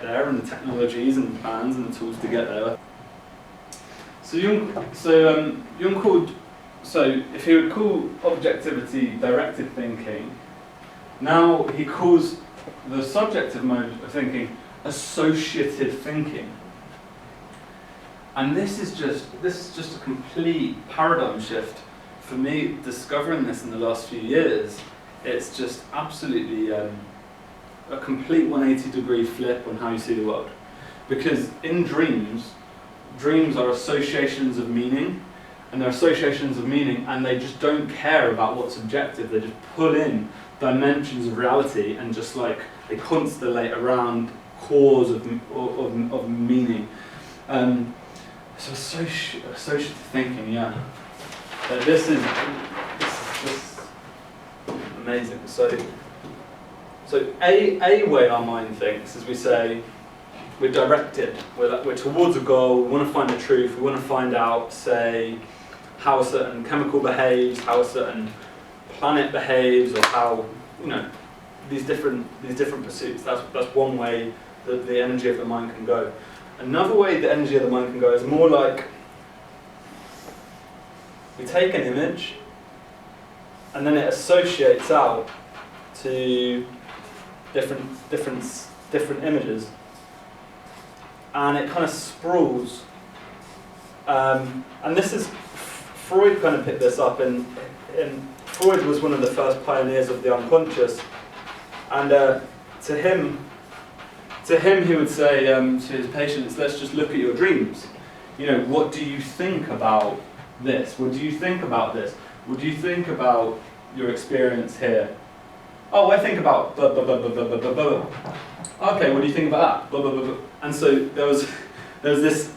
there, and the technologies and the plans and the tools to get there. So Jung called, so if he would call objectivity directed thinking, now he calls the subjective mode of thinking associative thinking. And this is just a complete paradigm shift for me. Discovering this in the last few years, it's just absolutely a complete 180-degree flip on how you see the world. Because in dreams are associations of meaning, and they're associations of meaning, and they just don't care about what's objective. They just pull in dimensions of reality and just like they constellate around cores of meaning. So associative thinking, yeah. This is just amazing. So a way our mind thinks is we say we're directed. We're towards a goal. We want to find the truth. We want to find out, say, how a certain chemical behaves, how a certain planet behaves, or how, you know, these different pursuits. That's one way that the energy of the mind can go. Another way the energy of the mind can go is more like we take an image and then it associates out to different images, and it kind of sprawls. And this is Freud kind of picked this up, and Freud was one of the first pioneers of the unconscious, and to him he would say to his patients, let's just look at your dreams. You know, what do you think about this? What do you think about this? What do you think about your experience here? Oh, I think about blah, blah, blah, blah, blah, blah, blah. Okay, what do you think about that? Blah, blah, blah, blah. And so there was this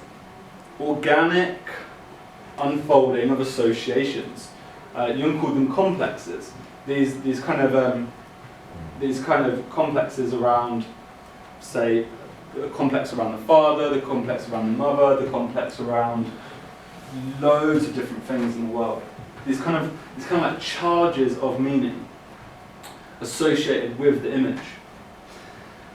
organic unfolding of associations. Jung called them complexes. These kind of complexes around, say, the complex around the father, the complex around the mother, the complex around loads of different things in the world. These kind of like charges of meaning associated with the image.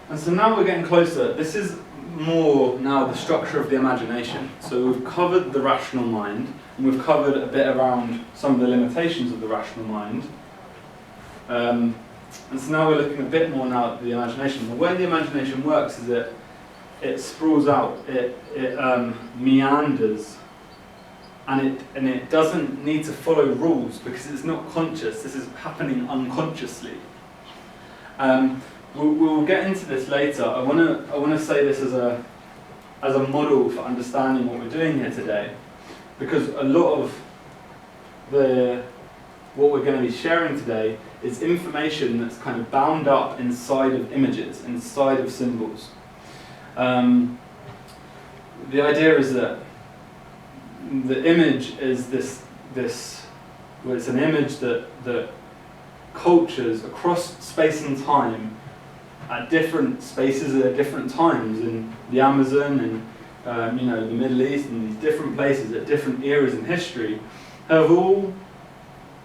And so now we're getting closer. This is more now the structure of the imagination. So we've covered the rational mind, and we've covered a bit around some of the limitations of the rational mind. And so now we're looking a bit more now at the imagination. The way the imagination works is it sprawls out, it meanders, and it doesn't need to follow rules because it's not conscious. This is happening unconsciously. We'll get into this later. I want to say this as a model for understanding what we're doing here today, because a lot of what we're going to be sharing today is information that's kind of bound up inside of images, inside of symbols. The idea is that the image is this well, it's an image that cultures across space and time at different spaces at different times in the Amazon and the Middle East and these different places at different eras in history have all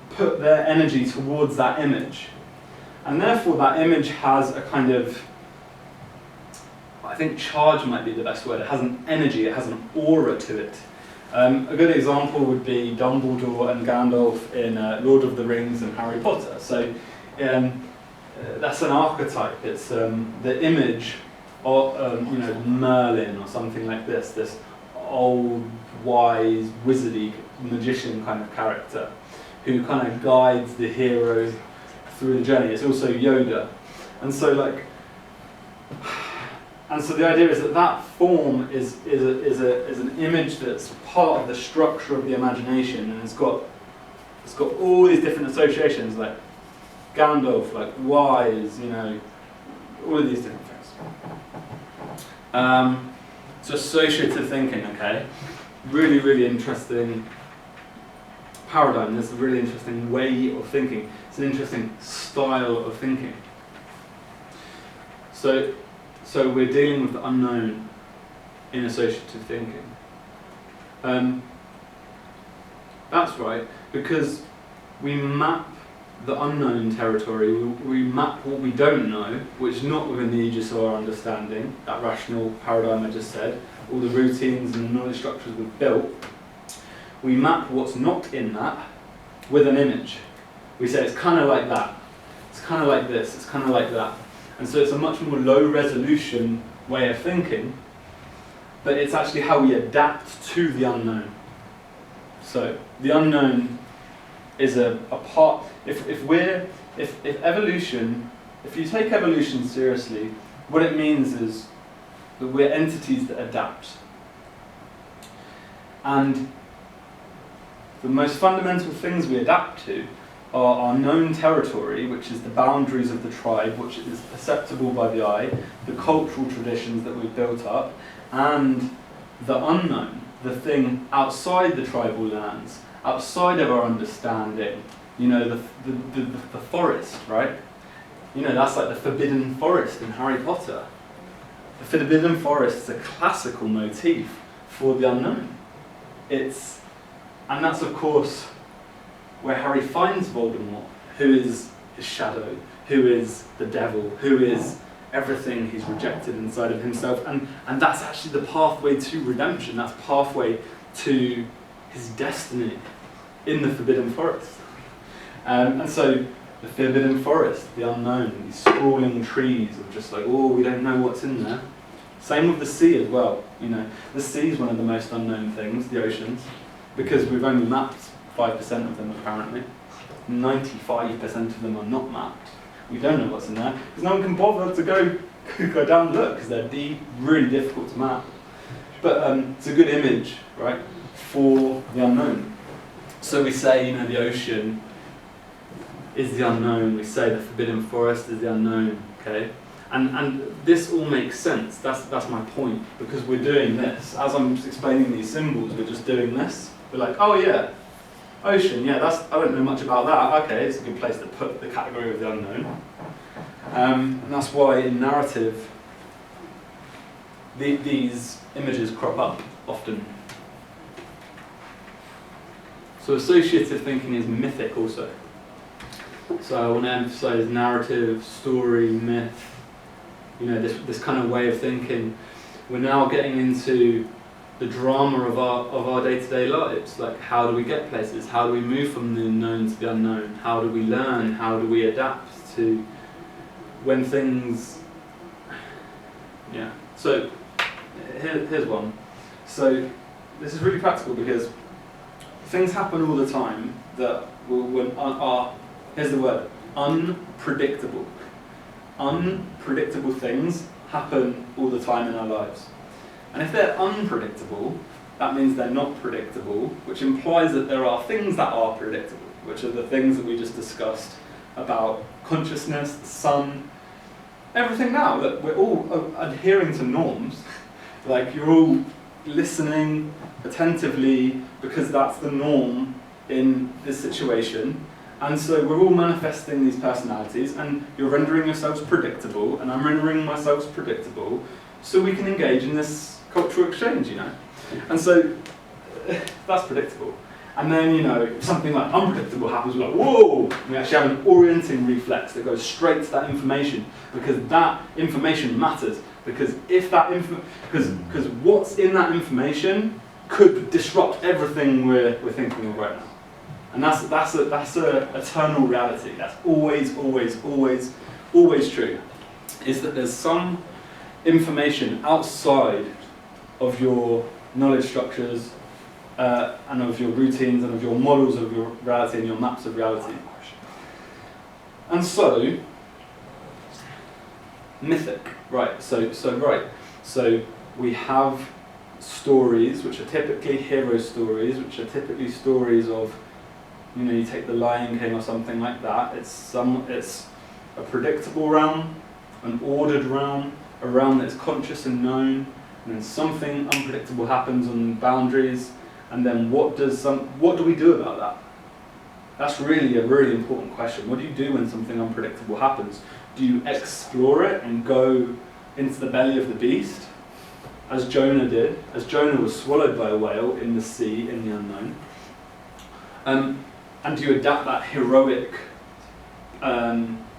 put their energy towards that image, and therefore that image has a kind of, I think charge might be the best word. It has an energy, it has an aura to it. A good example would be Dumbledore and Gandalf in Lord of the Rings and Harry Potter. So that's an archetype. It's the image of Merlin or something like this old, wise, wizardy magician kind of character who kind of guides the hero through the journey. It's also Yoda. And so the idea is that form is an image that's part of the structure of the imagination, and it's got all these different associations, like Gandalf, like wise, all of these different things. So associative thinking, okay, really, really interesting paradigm. This is a really interesting way of thinking. It's an interesting style of thinking. So we're dealing with the unknown in associative thinking. That's right, because we map the unknown territory, we map what we don't know, which is not within the aegis of our understanding, that rational paradigm I just said, all the routines and the knowledge structures we've built. We map what's not in that with an image. We say it's kind of like that, it's kind of like this, it's kind of like that. And so it's a much more low resolution way of thinking, but it's actually how we adapt to the unknown. So the unknown is a part, if evolution, if you take evolution seriously, what it means is that we're entities that adapt. And the most fundamental things we adapt to are our known territory, which is the boundaries of the tribe, which is perceptible by the eye, the cultural traditions that we've built up, and the unknown, the thing outside the tribal lands, outside of our understanding, you know, the forest, right? You know, that's like the forbidden forest in Harry Potter. The forbidden forest is a classical motif for the unknown. And that's of course where Harry finds Voldemort, who is his shadow, who is the devil, who is everything he's rejected inside of himself, and that's actually the pathway to redemption, that's pathway to his destiny in the Forbidden Forest. And so the Forbidden Forest, the unknown, these sprawling trees of just like, oh, we don't know what's in there. Same with the sea as well, you know. The sea is one of the most unknown things, the oceans, because we've only mapped 5% of them apparently. 95% of them are not mapped. We don't know what's in there, because no one can bother to go down and look, because they're deep, really difficult to map. But it's a good image, right, for the unknown. So we say, you know, the ocean is the unknown, we say the forbidden forest is the unknown, okay? And this all makes sense, that's my point, because we're doing this. As I'm explaining these symbols, we're just doing this. We're like, oh yeah, ocean, yeah, I don't know much about that. Okay, it's a good place to put the category of the unknown. And that's why in narrative, these images crop up often. So associative thinking is mythic also. So I want to emphasize narrative, story, myth, you know, this kind of way of thinking. We're now getting into the drama of our day-to-day lives. Like, how do we get places? How do we move from the known to the unknown? How do we learn? How do we adapt to when things... Yeah, so here's one. So this is really practical because things happen all the time that are, here's the word, unpredictable. Unpredictable things happen all the time in our lives. And if they're unpredictable, that means they're not predictable, which implies that there are things that are predictable, which are the things that we just discussed about consciousness, the sun, everything now. That we're all adhering to norms. Like, you're all listening attentively because that's the norm in this situation. And so we're all manifesting these personalities, and you're rendering yourselves predictable, and I'm rendering myself predictable, so we can engage in this cultural exchange, you know. And so that's predictable. And then, you know, something like unpredictable happens, we're like, whoa! We actually have an orienting reflex that goes straight to that information, because that information matters. Because if that because what's in that information could disrupt everything we're thinking of right now. And that's a eternal reality. That's always true. Is that there's some information outside of your knowledge structures and of your routines and of your models of your reality and your maps of reality. And so, mythic, right? So we have stories which are typically hero stories, which are typically stories of, you know, you take the Lion King or something like that. It's a predictable realm, an ordered realm, a realm that's conscious and known, and then something unpredictable happens on boundaries, and then what do we do about that? That's really a really important question. What do you do when something unpredictable happens? Do you explore it and go into the belly of the beast, as Jonah did, as Jonah was swallowed by a whale in the sea, in the unknown? And do you adapt that heroic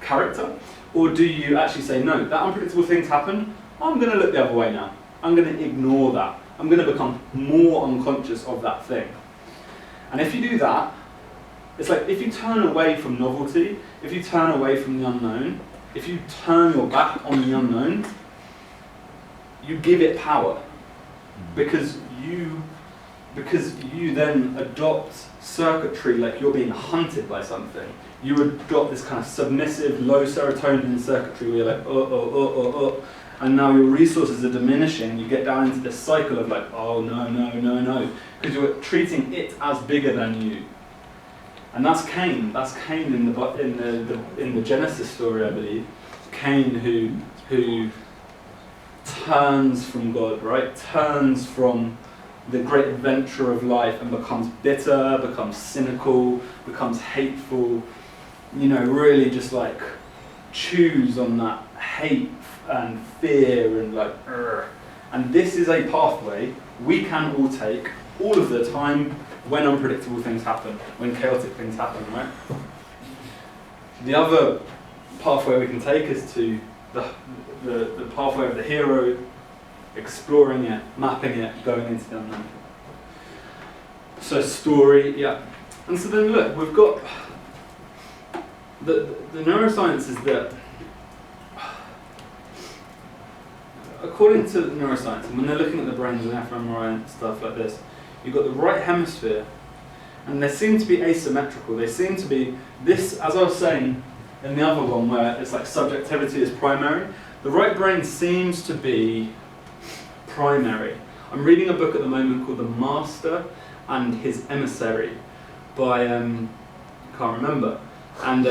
character? Or do you actually say, no, that unpredictable thing's happened, I'm going to look the other way now. I'm going to ignore that. I'm going to become more unconscious of that thing. And if you do that, it's like if you turn away from novelty, if you turn away from the unknown, if you turn your back on the unknown, you give it power. Because you then adopt circuitry like you're being hunted by something. You adopt this kind of submissive, low serotonin circuitry where you're like, and now your resources are diminishing. You get down into this cycle of like, oh no, because you're treating it as bigger than you. And that's Cain. That's Cain in the Genesis story, I believe. Cain who turns from God, right? Turns from the great adventure of life and becomes bitter, becomes cynical, becomes hateful. You know, really just like chews on that hate and fear and like, urgh. And this is a pathway we can all take all of the time when unpredictable things happen, when chaotic things happen, right? The other pathway we can take is to the pathway of the hero, exploring it, mapping it, going into the unknown. So story, yeah. And so then look, we've got the neuroscience is that according to neuroscience, and when they're looking at the brains and fMRI and stuff like this, you've got the right hemisphere, and they seem to be asymmetrical. They seem to be this, as I was saying in the other one, where it's like subjectivity is primary. The right brain seems to be primary. I'm reading a book at the moment called The Master and His Emissary by can't remember. And